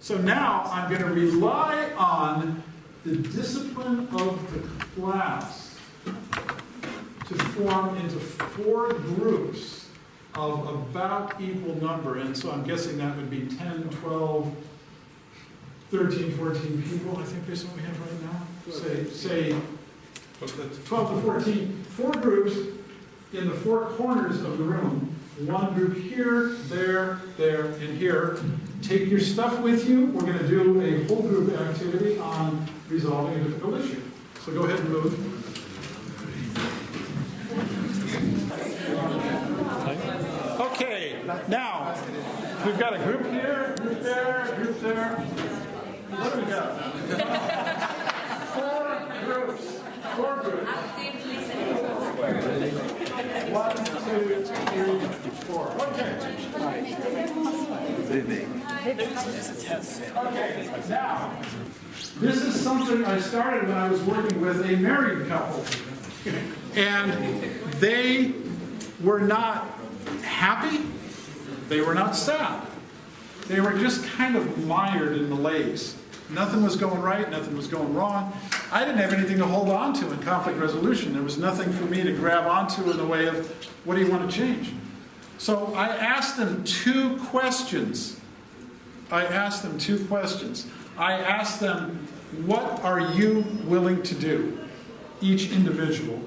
So now I'm going to rely on the discipline of the class to form into 4 groups of about equal number. And so I'm guessing that would be 10, 12, 13, 14 people, I think is what we have right now. Say 12 to 14. 4 groups in the 4 corners of the room. 1 group here, there, and here. Take your stuff with you. We're going to do a whole group activity on resolving a difficult issue. So go ahead and move. Okay, now we've got a group here, group there, group there. What do we got? 4 groups. 4 groups. 1, 2, 3, 4. Okay. Okay, now, this is something I started when I was working with a married couple. And they were not happy. They were not sad. They were just kind of mired in malaise. Nothing was going right, nothing was going wrong. I didn't have anything to hold on to in conflict resolution. There was nothing for me to grab onto in the way of, what do you want to change? So I asked them 2 questions. I asked them, what are you willing to do, each individual?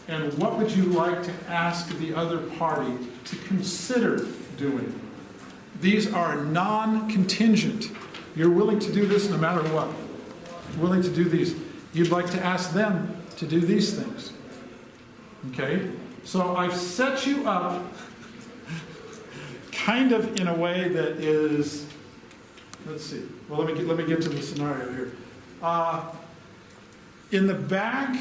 And what would you like to ask the other party to consider doing? These are non-contingent. You're willing to do this no matter what. Willing to do these. You'd like to ask them to do these things. Okay? So I've set you up kind of in a way that is, let's see. Well, let me get to the scenario here. In the back,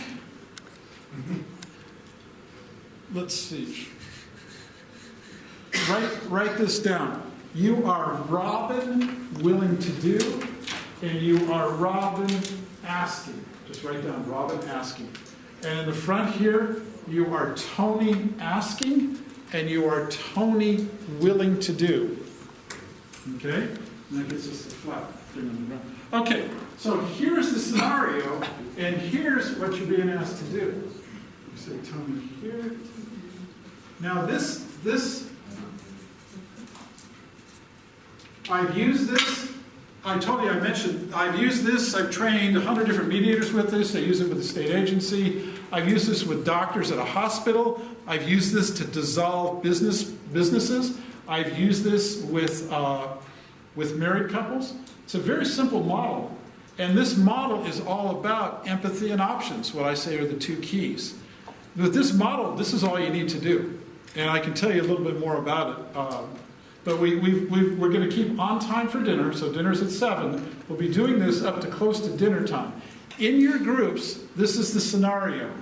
let's see. Write this down. You are Robin willing to do, and you are Robin asking. Just write down Robin asking. And in the front here, you are Tony asking, and you are Tony willing to do. Okay? And that gets us the flat thing on the ground. Okay, so here's the scenario, and here's what you're being asked to do. You say Tony here. Now this I've used this. I told you, I mentioned, I've used this. I've trained 100 different mediators with this. I use it with the state agency. I've used this with doctors at a hospital. I've used this to dissolve businesses. I've used this with married couples. It's a very simple model. And this model is all about empathy and options. What I say are the 2 keys. With this model, this is all you need to do. And I can tell you a little bit more about it. But we're going to keep on time for dinner, so dinner's at 7. We'll be doing this up to close to dinner time. In your groups, this is the scenario.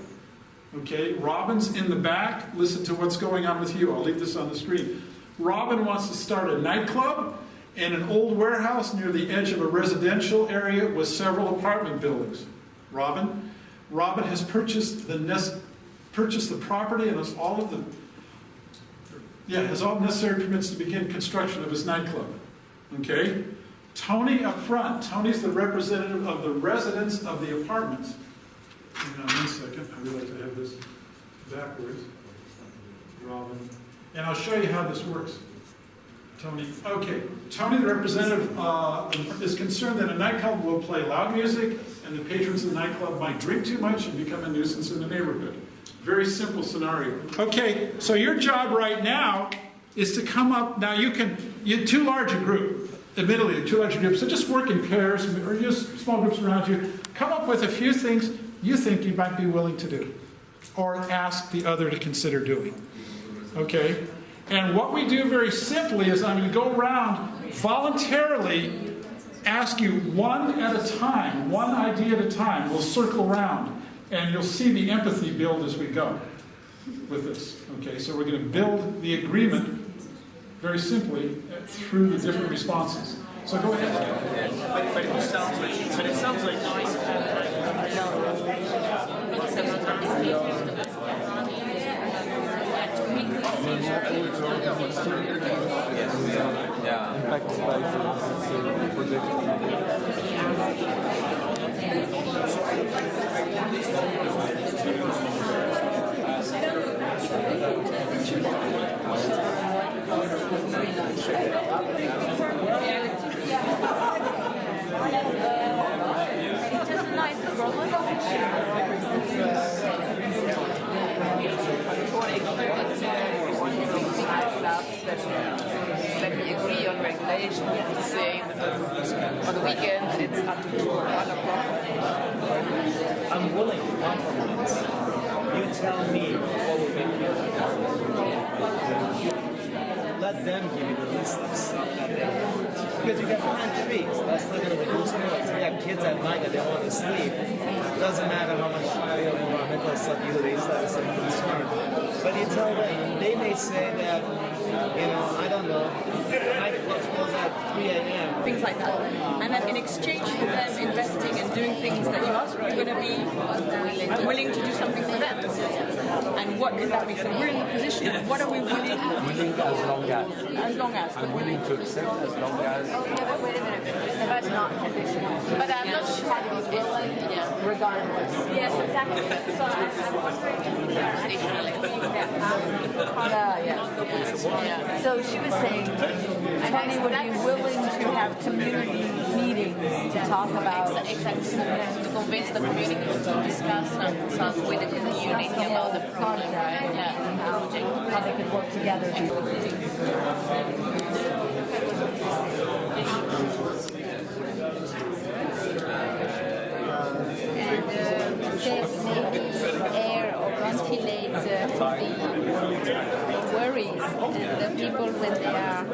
Okay, Robin's in the back. Listen to what's going on with you. I'll leave this on the screen. Robin wants to start a nightclub in an old warehouse near the edge of a residential area with several apartment buildings. Robin has purchased the property and has all necessary permits to begin construction of his nightclub. Okay? Tony up front. Tony's the representative of the residents of the apartments. Hang on 1 second. I realize I have this backwards. Robin. And I'll show you how this works. Tony. Okay. Tony, the representative, is concerned that a nightclub will play loud music and the patrons of the nightclub might drink too much and become a nuisance in the neighborhood. Very simple scenario. Okay, so your job right now is to come up. Now you're too large a group, admittedly, too large a group, so just work in pairs or just small groups around you. Come up with a few things you think you might be willing to do or ask the other to consider doing. Okay? And what we do very simply is I'm going to go around voluntarily, ask you one at a time, one idea at a time. We'll circle around. And you'll see the empathy build as we go with this. Okay, so we're going to build the agreement very simply through the different responses. So go ahead. But it sounds like sacrifices for the that we agree on regulation. We say on the weekend it's up to 1 o'clock. I'm willing to compromise. You tell me what would make you happy. Let them give you the list of stuff that they want. Because you can plant trees, that's not going to reduce noise. We have kids at night that they want to sleep. It doesn't matter how much environmental stuff you raise, that is a concern. But you tell them, they may say that, you know, I don't know, nightclubs close at 3 a.m. Things like that. And then in exchange for them investing and doing things that you ask, you're going to be willing to do something for them. And what could that be? So we're in the position of what are we willing to do? As long as. I'm willing to accept as long as. Oh, yeah, but wait a minute. That's not conditional. But I'm not sure regardless. Yes, exactly. So Yeah. So she was saying, Tony would be willing to have community meetings to talk about. Exactly. To convince the community to discuss and consult with the community about the problem, right? Yeah. How they could work together. Maybe air or ventilate the worries and the people when they are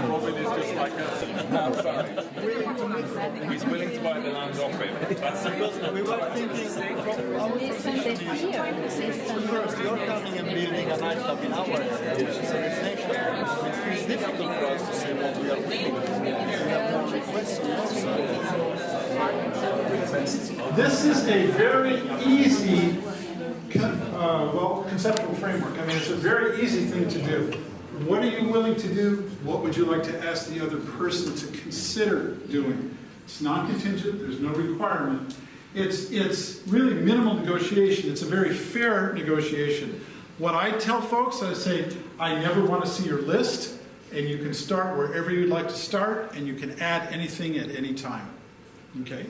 Robin is just like he's willing to buy the land off him. That's because we were thinking from our perspective. First, you're coming and building a nightclub in our area, which is a reflection. It's difficult for us to say what we are willing to do. We have more requests also. This is a very easy, conceptual framework. I mean, it's a very easy thing to do. What are you willing to do? What would you like to ask the other person to consider doing? It's non-contingent. There's no requirement. It's really minimal negotiation. It's a very fair negotiation. What I tell folks, I say, I never want to see your list, and you can start wherever you'd like to start, and you can add anything at any time. Okay?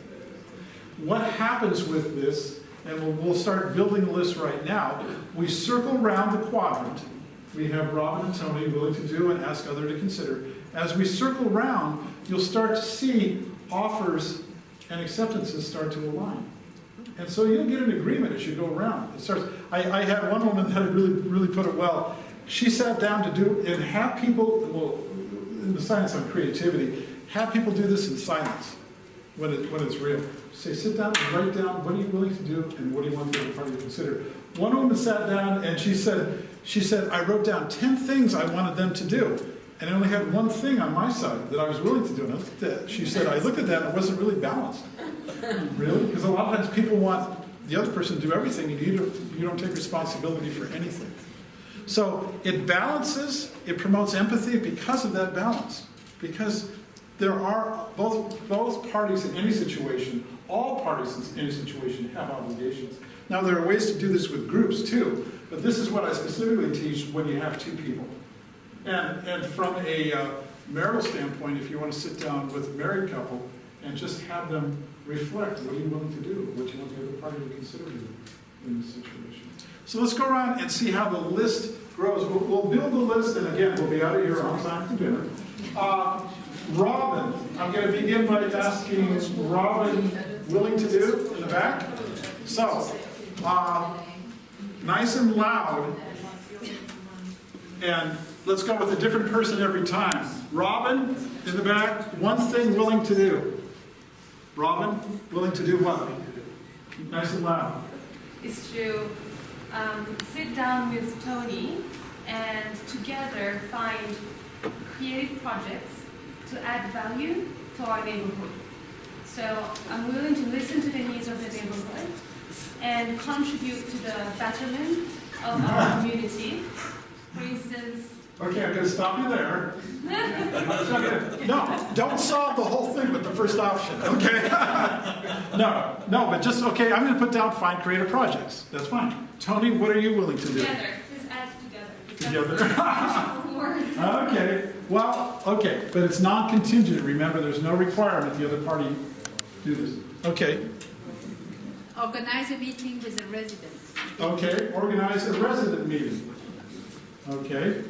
What happens with this, and we'll start building the list right now, we circle around the quadrant. We have Robin and Tony willing to do and ask others to consider. As we circle around, you'll start to see offers and acceptances start to align. And so you'll get an agreement as you go around. It starts. I had one woman that really put it well. She sat down to do and have people, well, in the science on creativity, have people do this in silence when it's real. Say, sit down and write down what are you willing to do and what do you want the other party to consider. One woman sat down and she said, I wrote down 10 things I wanted them to do. And I only had one thing on my side that I was willing to do. And I looked at, she said, I looked at that and it wasn't really balanced. Really? Because a lot of times people want the other person to do everything and you don't take responsibility for anything. So it balances, it promotes empathy because of that balance. Because there are both parties in any situation, all parties in any situation have obligations. Now there are ways to do this with groups too, but this is what I specifically teach when you have two people. And from a marital standpoint, if you want to sit down with a married couple and just have them reflect, what are you willing to do? What do you want the other party to consider in this situation? So let's go around and see how the list grows. We'll build the list, and again, we'll be out of here on time for dinner. Robin, I'm going to begin by asking Robin, willing to do in the back? So, nice and loud, and let's go with a different person every time. Robin, in the back, one thing willing to do. Robin, willing to do what? Nice and loud. Is to sit down with Tony and together find creative projects to add value to our neighborhood. So I'm willing to listen to the needs of the neighborhood and contribute to the betterment of our community. For instance, Okay, I'm going to stop you there. No, don't solve the whole thing with the first option, okay? No, but just, okay, I'm going to put down find creative projects. That's fine. Tony, what are you willing to do? together, just add together. Together. Okay, well, okay, but it's non-contingent. Remember, there's no requirement the other party do this. Okay, Organize a meeting with the residents. okay, organize a resident meeting. Okay,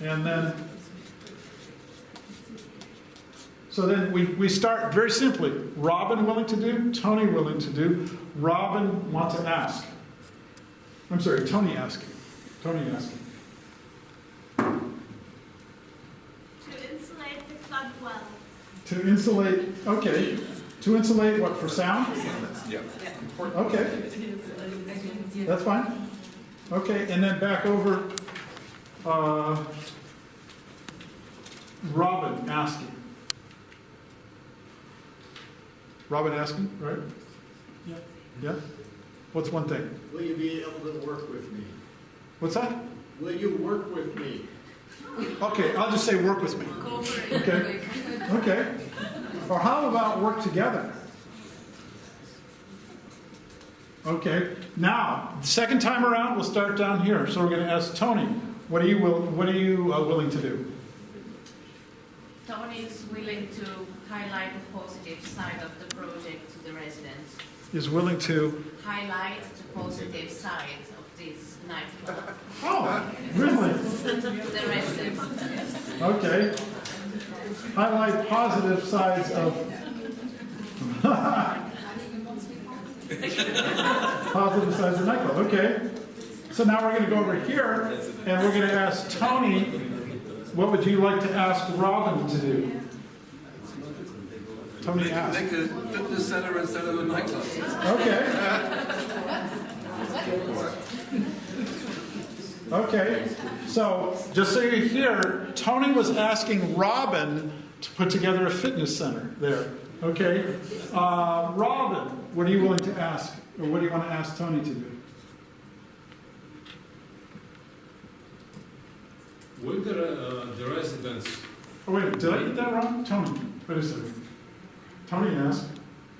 and then, so then we start very simply. Robin willing to do, Tony willing to do, Robin want to ask. I'm sorry, Tony asking. Tony asking. To insulate the club well. To insulate, okay. To insulate what, for sound? Yeah. Okay. That's fine. Okay, and then back over, Robin asking. Robin asking, right? Yeah. Yeah? What's one thing? Will you be able to work with me? What's that? Will you work with me? Okay, I'll just say work with me. Okay. Okay. Or how about work together? Okay. Now, second time around, we'll start down here. So we're going to ask Tony, what are you willing to do? Tony is willing to highlight the positive side of the project to the residents. Is willing to. Highlight the positive side of this nightclub. Oh, really? The residents. Okay. Highlight positive sides of. Positive sides of nightclub. Okay. So now we're going to go over here and we're going to ask Tony, what would you like to ask Robin to do? Tony asked. Make a fitness center instead of a nightclub. Okay. Okay. So just so you hear, Tony was asking Robin to put together a fitness center there. Okay. Robin, what are you willing to ask, or what do you want to ask Tony to do? Will the residents... Oh, wait, did I get that wrong? Tony, wait a second. Tony asked.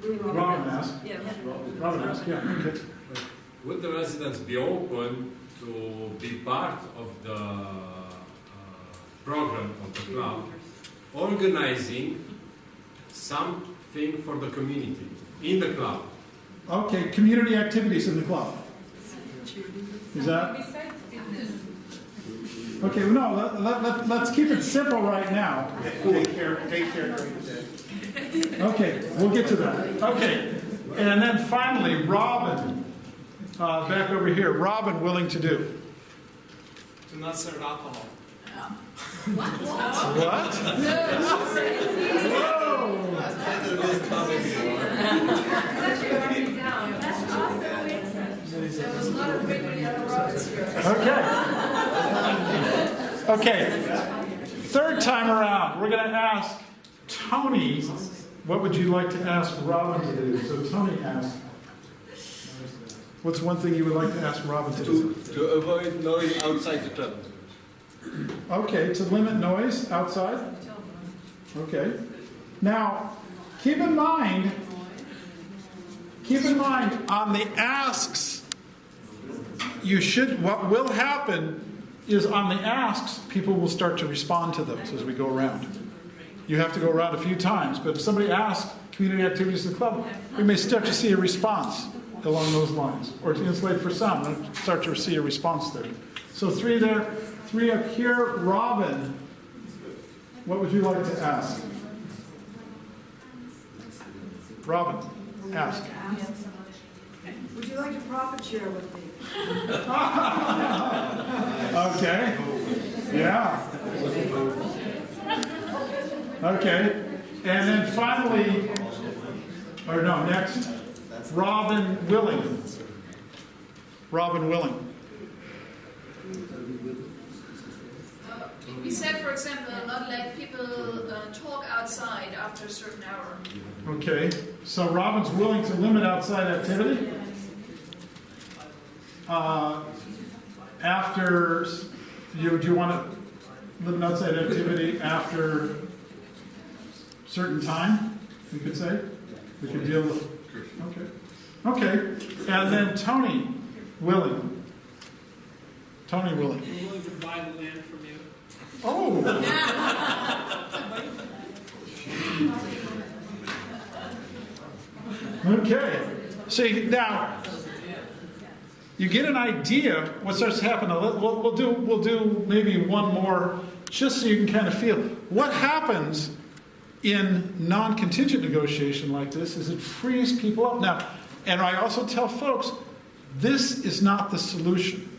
Robin asked. Yeah. Robin asked, yeah, okay. Will the residents be open to be part of the program of the club, organizing something for the community in the club? Okay, community activities in the club. Is that? Okay, no, let's keep it simple right now. Take care during the day. Okay, we'll get to that. Okay, and then finally, Robin, back over here. Robin willing to do? To not serve alcohol. What? Okay. Okay. Third time around, we're going to ask Tony, what would you like to ask Robin to do? So Tony asked, what's one thing you would like to ask Robin to do? To avoid noise outside the club. Okay, to limit noise outside? Okay. Now, keep in mind, on the asks, what will happen is on the asks, people will start to respond to those as we go around. You have to go around a few times, but if somebody asks community activities in the club, we may start to see a response along those lines. Or to insulate for some, we'll start to see a response there. So 3 there, 3 up here. Robin, what would you like to ask? Robin, ask. Would you like to profit share with me? Okay. Yeah. Okay. And then finally, or no, next, Robin Willing. Robin Willing. We said, for example, not let people talk outside after a certain hour. Okay. So Robin's willing to limit outside activity? after, do you want to limit outside activity after certain time, we could say? We could deal with, okay. And then Tony Willing. Tony Willing. I'm willing to buy the land from you. Oh! Okay. See, now, you get an idea what starts to happen. We'll do maybe one more just so you can kind of feel. What happens in non-contingent negotiation like this is it frees people up. Now, and I also tell folks, this is not the solution.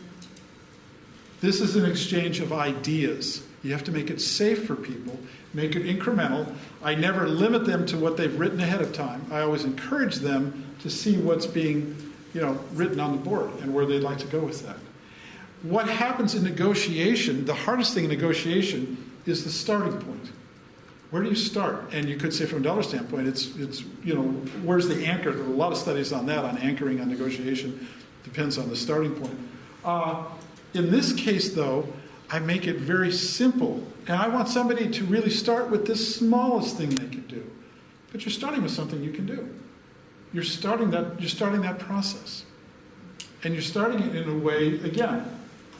This is an exchange of ideas. You have to make it safe for people, make it incremental. I never limit them to what they've written ahead of time. I always encourage them to see what's being, written on the board and where they'd like to go with that. What happens in negotiation, the hardest thing in negotiation is the starting point. Where do you start? And you could say from a dollar standpoint, it's where's the anchor? There are a lot of studies on that, on anchoring, on negotiation. Depends on the starting point. In this case, though, I make it very simple. And I want somebody to really start with the smallest thing they can do. But you're starting with something you can do. You're starting that process. And you're starting it in a way, again,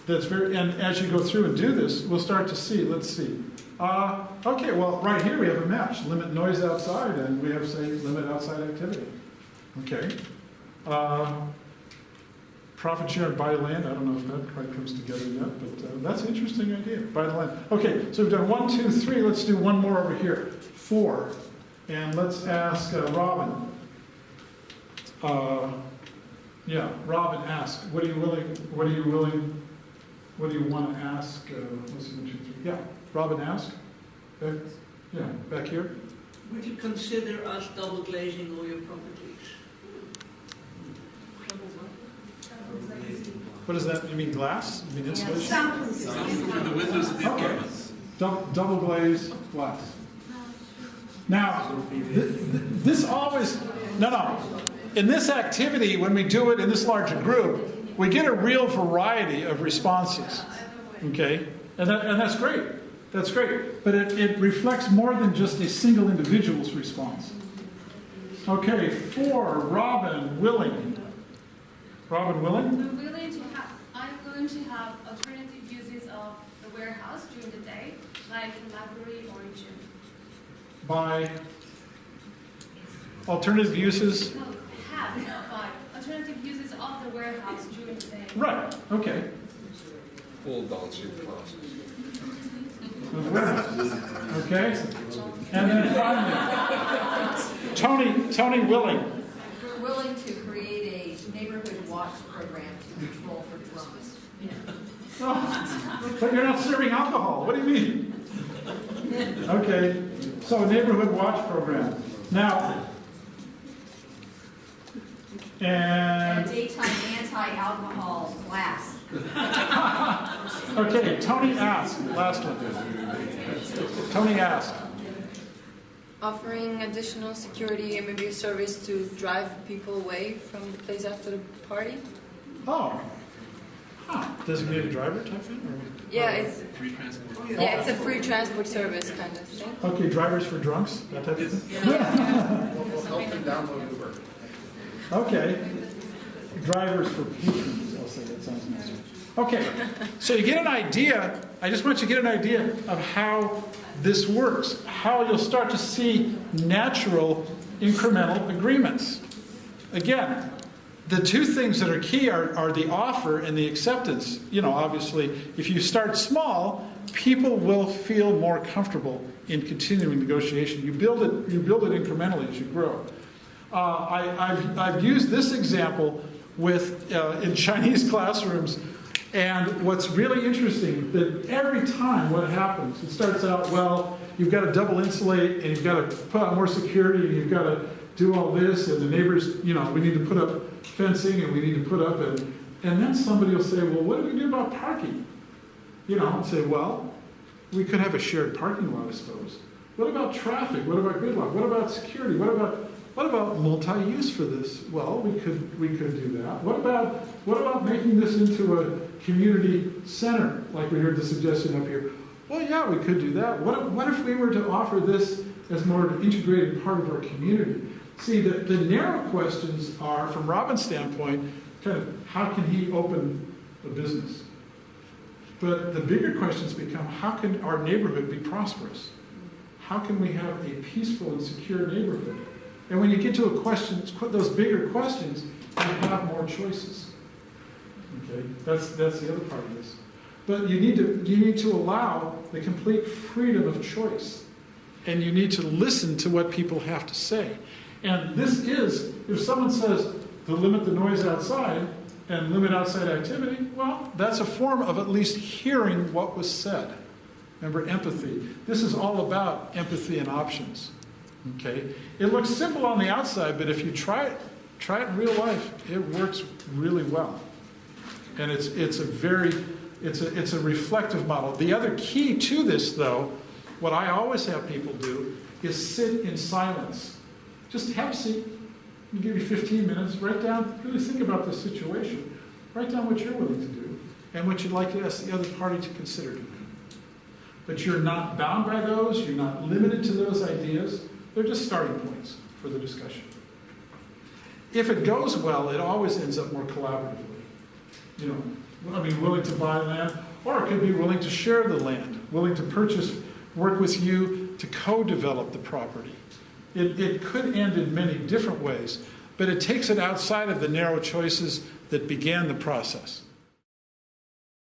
that's very, and as you go through and do this, we'll start to see, let's see. Okay, well, right here we have a match. Limit noise outside, and we have, say, limit outside activity. Okay. Profit share and buy land. I don't know if that quite comes together yet, but that's an interesting idea. Buy the land. Okay, so we've done 1, 2, 3. Let's do one more over here. 4. And let's ask Robin. Robin, ask. What do you want to ask? Let's see, 1, 2, 3. Yeah, Robin, ask. Back here. Would you consider us double glazing all your properties? What does that? You mean glass? You mean insulation? Soundproof for the windows of the apartments. Double glazed glass. Now, this always, no. In this activity, when we do it in this larger group, we get a real variety of responses. Okay? And that's great. That's great. But it reflects more than just a single individual's response. Okay, 4, Robin Willing. Robin Willing? I'm going to have alternative uses of the warehouse during the day, like the library or a gym. By alternative uses? By alternative uses of the warehouse during the day. Right, okay. Full dollar-shaped classes. Okay. And then finally, Tony Willing. We're willing to create a neighborhood watch program to control for drunks. Oh, but you're not serving alcohol. What do you mean? Okay. So a neighborhood watch program. Now, and a daytime anti-alcohol class. Okay, Tony asked. Last one. Tony asked. Offering additional security and maybe a service to drive people away from the place after the party. Oh. Designated driver type thing? Yeah, it's free transport. Yeah, it's a free transport service kind of thing. Okay, drivers for drunks, that type of thing? Help them download Uber. Okay. Drivers for patrons, I'll say, that sounds nice. Okay, so you get an idea, I just want you to get an idea of how this works, how you'll start to see natural incremental agreements. Again, the two things that are key are the offer and the acceptance. Obviously, if you start small, people will feel more comfortable in continuing negotiation. You build it incrementally as you grow. I've used this example in Chinese classrooms, and what's really interesting that every time what happens, it starts out, well, you've got to double insulate, and you've got to put out more security, and you've got to do all this, and the neighbors, we need to put up fencing, and we need to put up, and then somebody will say, well, what do we do about parking? And say, well, we could have a shared parking lot, I suppose. What about traffic? What about gridlock? What about security? What about What about multi-use for this? Well, we could do that. What about making this into a community center, like we heard the suggestion up here? Well, yeah, we could do that. What if we were to offer this as more of an integrated part of our community? See, the narrow questions are, from Robin's standpoint, kind of how can he open a business? But the bigger questions become, how can our neighborhood be prosperous? How can we have a peaceful and secure neighborhood? And when you get to those bigger questions, you have more choices. Okay, that's the other part of this. But you need to allow the complete freedom of choice, and you need to listen to what people have to say. And this is, if someone says to limit the noise outside and limit outside activity, well, that's a form of at least hearing what was said. Remember, empathy. This is all about empathy and options. Okay? It looks simple on the outside, but if you try it in real life, it works really well. And it's a reflective model. The other key to this, though, what I always have people do is sit in silence. Just have a seat. I'll give you 15 minutes. Write down, really think about the situation. Write down what you're willing to do and what you'd like to ask the other party to consider doing. But you're not bound by those. You're not limited to those ideas. They're just starting points for the discussion. If it goes well, it always ends up more collaboratively. Willing to buy land, or it could be willing to share the land, willing to purchase, work with you to co-develop the property. It could end in many different ways, but it takes it outside of the narrow choices that began the process.